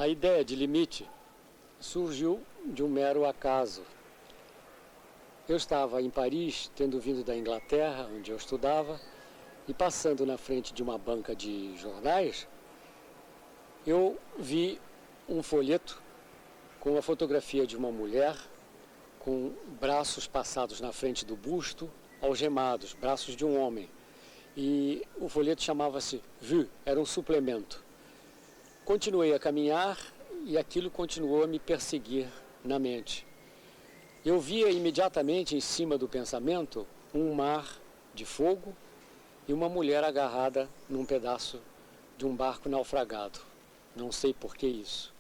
A ideia de limite surgiu de um mero acaso. Eu estava em Paris, tendo vindo da Inglaterra, onde eu estudava, e passando na frente de uma banca de jornais, eu vi um folheto com a fotografia de uma mulher com braços passados na frente do busto, algemados, braços de um homem. E o folheto chamava-se Vue, era um suplemento. Continuei a caminhar e aquilo continuou a me perseguir na mente. Eu via imediatamente em cima do pensamento um mar de fogo e uma mulher agarrada num pedaço de um barco naufragado. Não sei por que isso.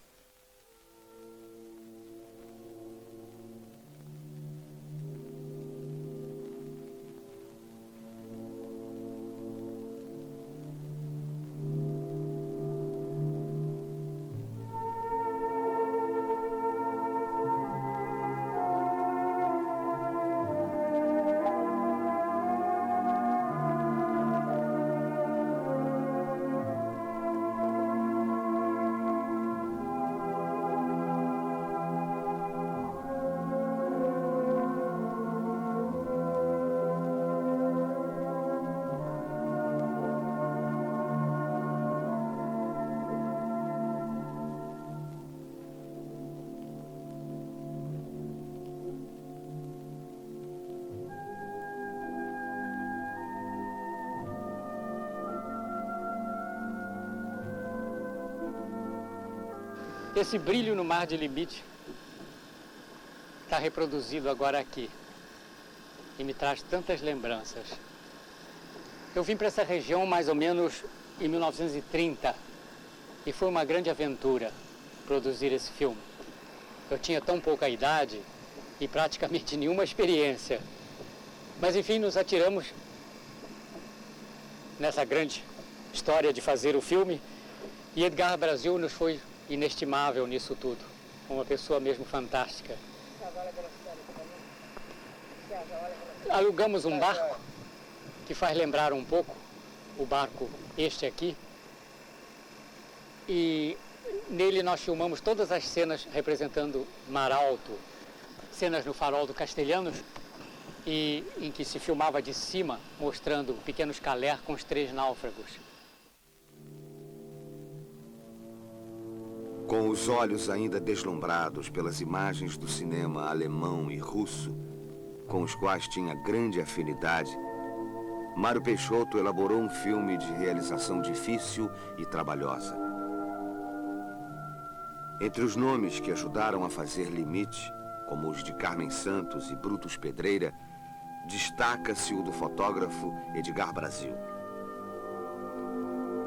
Esse brilho no mar de limite está reproduzido agora aqui e me traz tantas lembranças. Eu vim para essa região mais ou menos em 1930 e foi uma grande aventura produzir esse filme. Eu tinha tão pouca idade e praticamente nenhuma experiência, mas enfim nos atiramos nessa grande história de fazer o filme e Edgar Brasil nos foi inestimável nisso tudo, uma pessoa mesmo fantástica. Alugamos um barco que faz lembrar um pouco o barco este aqui e nele nós filmamos todas as cenas representando Mar Alto, cenas no farol do Castelhanos e em que se filmava de cima mostrando o pequeno Calais com os 3 náufragos. Com os olhos ainda deslumbrados pelas imagens do cinema alemão e russo, com os quais tinha grande afinidade, Mário Peixoto elaborou um filme de realização difícil e trabalhosa. Entre os nomes que ajudaram a fazer Limite, como os de Carmen Santos e Brutus Pedreira, destaca-se o do fotógrafo Edgar Brasil.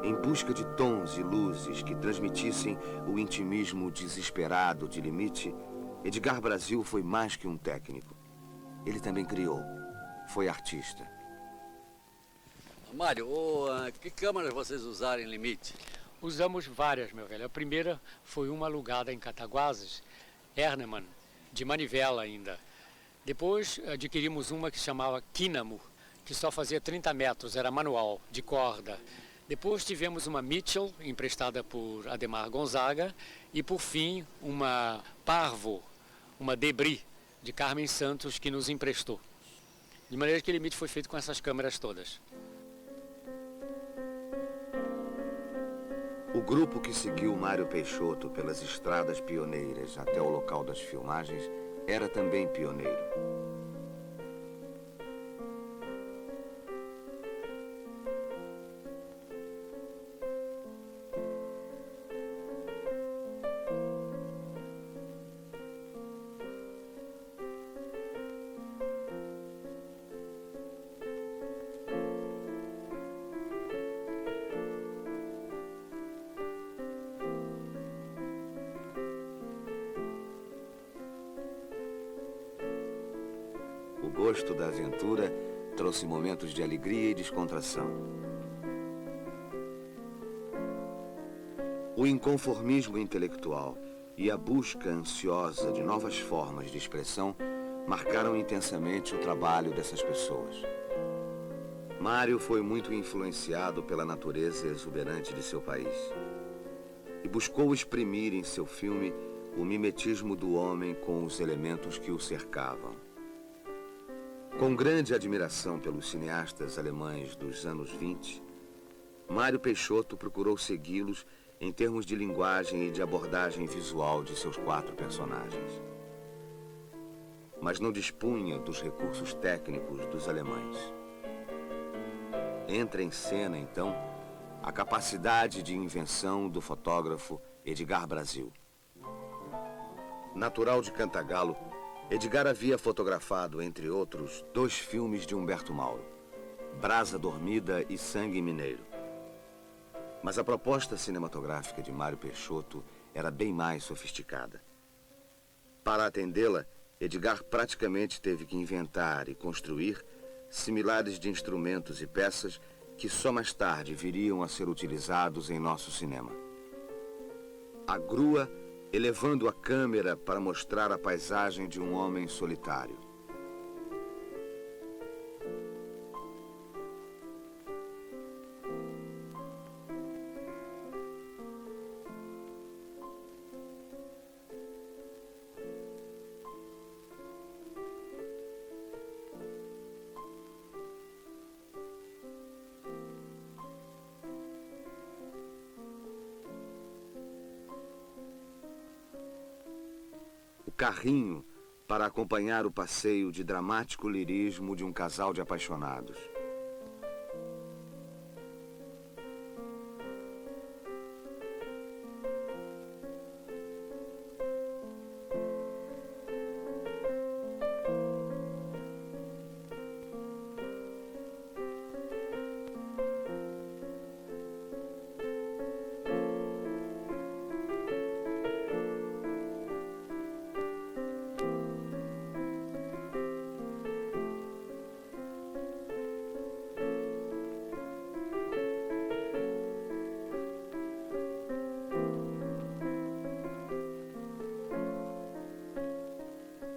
Em busca de tons e luzes que transmitissem o intimismo desesperado de Limite, Edgar Brasil foi mais que um técnico. Ele também criou, foi artista. Mário, que câmeras vocês usaram em Limite? Usamos várias, meu velho. A primeira foi uma alugada em Cataguases, Ernemann, de manivela ainda. Depois adquirimos uma que se chamava Kínamo, que só fazia 30 metros, era manual, de corda. Depois tivemos uma Mitchell, emprestada por Ademar Gonzaga, e por fim uma Parvo, uma Debris, de Carmen Santos, que nos emprestou. De maneira que o Limite foi feito com essas câmeras todas. O grupo que seguiu Mário Peixoto pelas estradas pioneiras até o local das filmagens era também pioneiro. O gosto da aventura trouxe momentos de alegria e descontração. O inconformismo intelectual e a busca ansiosa de novas formas de expressão marcaram intensamente o trabalho dessas pessoas. Mário foi muito influenciado pela natureza exuberante de seu país. e buscou exprimir em seu filme o mimetismo do homem com os elementos que o cercavam. Com grande admiração pelos cineastas alemães dos anos 20, Mário Peixoto procurou segui-los em termos de linguagem e de abordagem visual de seus 4 personagens. Mas não dispunha dos recursos técnicos dos alemães. Entra em cena, então, a capacidade de invenção do fotógrafo Edgar Brasil. Natural de Cantagalo, Edgar havia fotografado, entre outros, 2 filmes de Humberto Mauro, Brasa Dormida e Sangue Mineiro. Mas a proposta cinematográfica de Mário Peixoto era bem mais sofisticada. Para atendê-la, Edgar praticamente teve que inventar e construir similares de instrumentos e peças que só mais tarde viriam a ser utilizados em nosso cinema. A grua elevando a câmera para mostrar a paisagem de um homem solitário. Carrinho para acompanhar o passeio de dramático lirismo de um casal de apaixonados.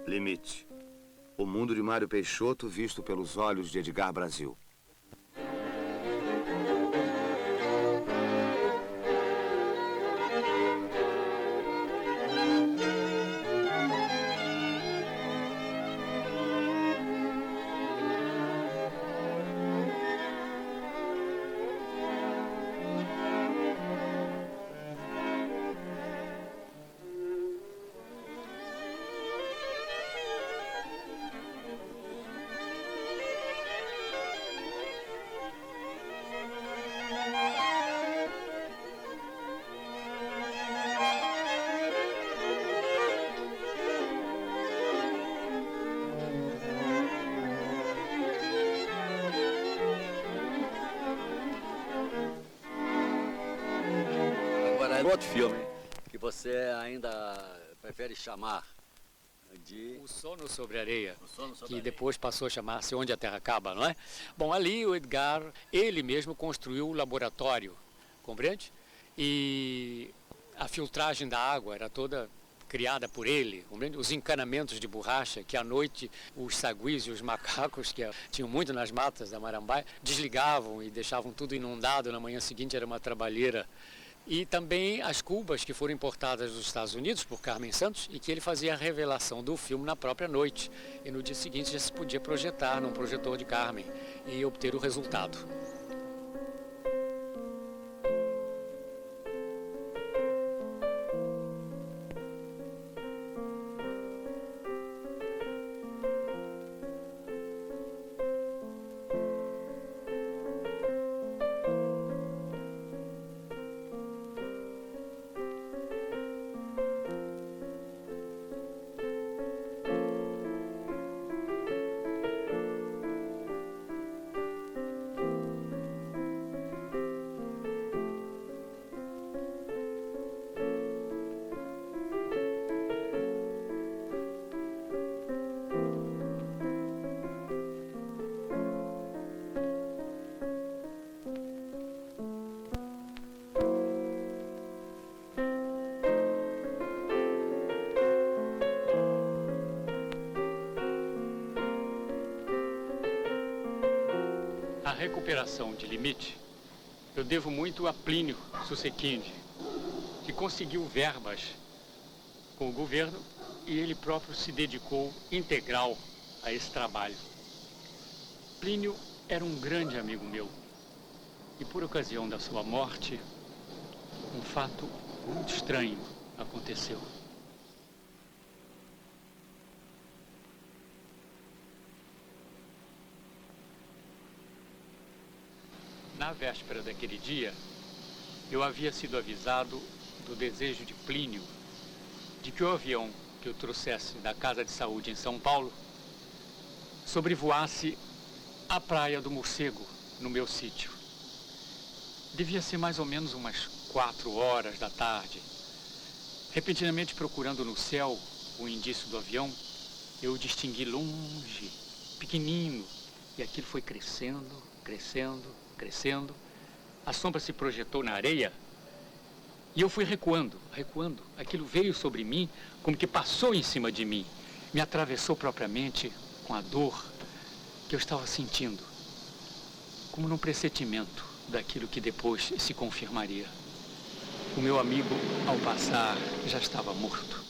Limite. O mundo de Mário Peixoto visto pelos olhos de Edgar Brasil. Outro filme que você ainda prefere chamar de... O Sono sobre a Areia, Sono sobre que a Areia. depois passou a chamar-se Onde a Terra Acaba, não é? Bom, ali o Edgar, ele mesmo construiu o laboratório, compreende? E a filtragem da água era toda criada por ele, compreende? Os encanamentos de borracha, que à noite os saguis e os macacos, que tinham muito nas matas da Marambaia, desligavam e deixavam tudo inundado, na manhã seguinte era uma trabalheira. E também as cubas que foram importadas dos Estados Unidos por Carmen Santos e que ele fazia a revelação do filme na própria noite. E no dia seguinte já se podia projetar num projetor de Carmen e obter o resultado. A recuperação de Limite eu devo muito a Plínio Susequinde. que conseguiu verbas com o governo e ele próprio se dedicou integral a esse trabalho. Plínio era um grande amigo meu e, por ocasião da sua morte, um fato muito estranho aconteceu. Na véspera daquele dia, eu havia sido avisado do desejo de Plínio de que o avião que o trouxesse da Casa de Saúde em São Paulo sobrevoasse a Praia do Morcego, no meu sítio. Devia ser mais ou menos umas 4 horas da tarde. Repentinamente procurando no céu o indício do avião, eu o distingui longe, pequenino, e aquilo foi crescendo, crescendo, crescendo. A sombra se projetou na areia e eu fui recuando, recuando. Aquilo veio sobre mim como que passou em cima de mim. Me atravessou propriamente com a dor que eu estava sentindo, como num pressentimento daquilo que depois se confirmaria. O meu amigo, ao passar, já estava morto.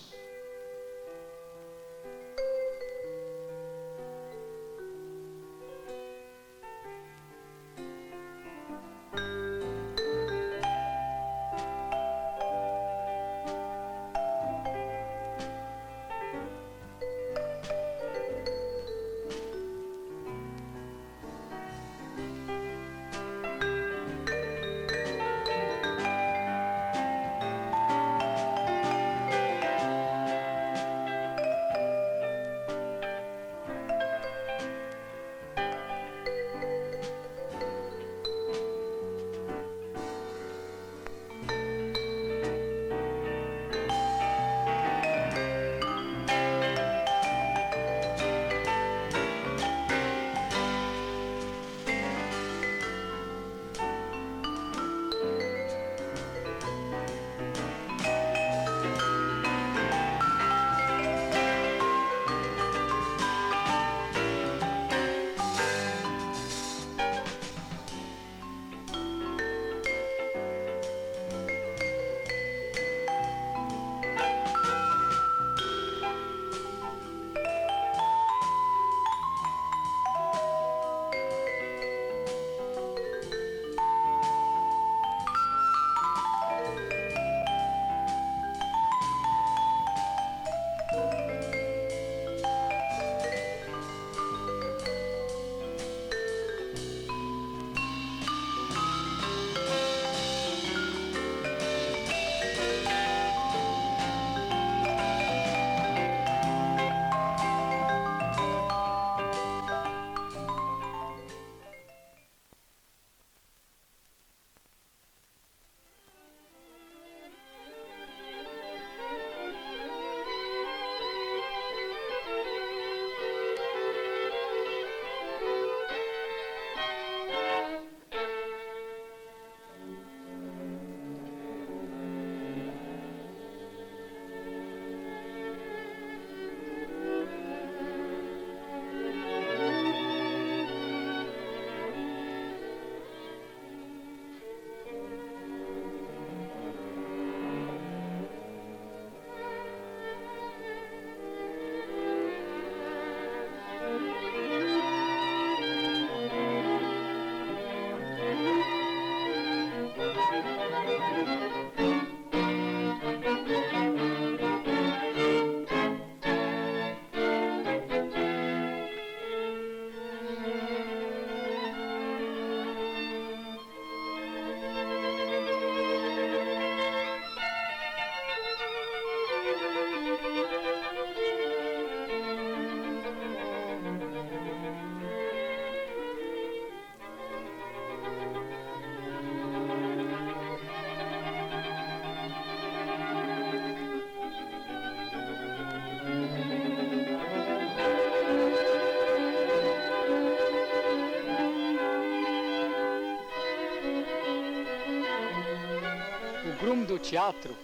O groom do teatro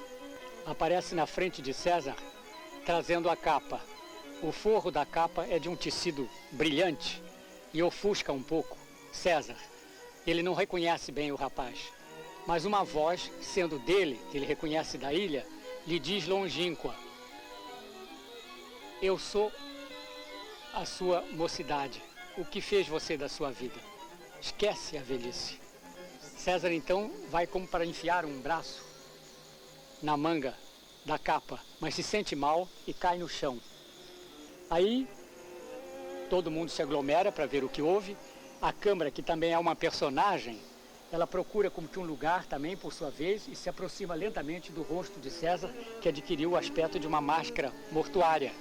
aparece na frente de César, trazendo a capa. O forro da capa é de um tecido brilhante e ofusca um pouco César. Ele não reconhece bem o rapaz. mas uma voz, sendo dele, que ele reconhece da ilha, lhe diz longínqua: eu sou a sua mocidade. O que fez você da sua vida? Esquece a velhice. César então vai como para enfiar um braço na manga da capa, mas se sente mal e cai no chão. Aí todo mundo se aglomera para ver o que houve. A câmara, que também é uma personagem, ela procura como que um lugar também, por sua vez, e se aproxima lentamente do rosto de César, que adquiriu o aspecto de uma máscara mortuária.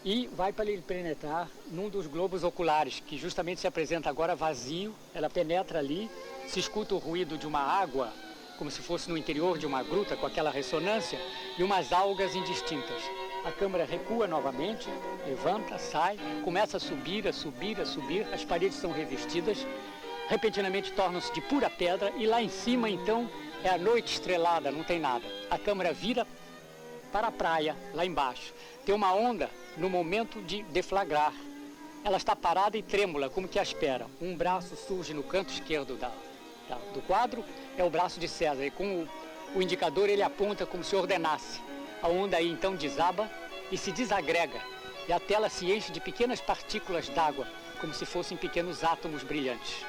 E vai para ele penetrar num dos globos oculares, que justamente se apresenta agora vazio. Ela penetra ali, se escuta o ruído de uma água, como se fosse no interior de uma gruta, com aquela ressonância, e umas algas indistintas. A câmara recua novamente, levanta, sai, começa a subir, a subir, a subir. As paredes são revestidas, repentinamente tornam-se de pura pedra, e lá em cima, então, é a noite estrelada, não tem nada. A câmara vira para a praia, lá embaixo. Tem uma onda no momento de deflagrar. Ela está parada e trêmula, como que a espera. Um braço surge no canto esquerdo do quadro, é o braço de César, e com o indicador ele aponta como se ordenasse. A onda aí então desaba e se desagrega, e a tela se enche de pequenas partículas d'água, como se fossem pequenos átomos brilhantes.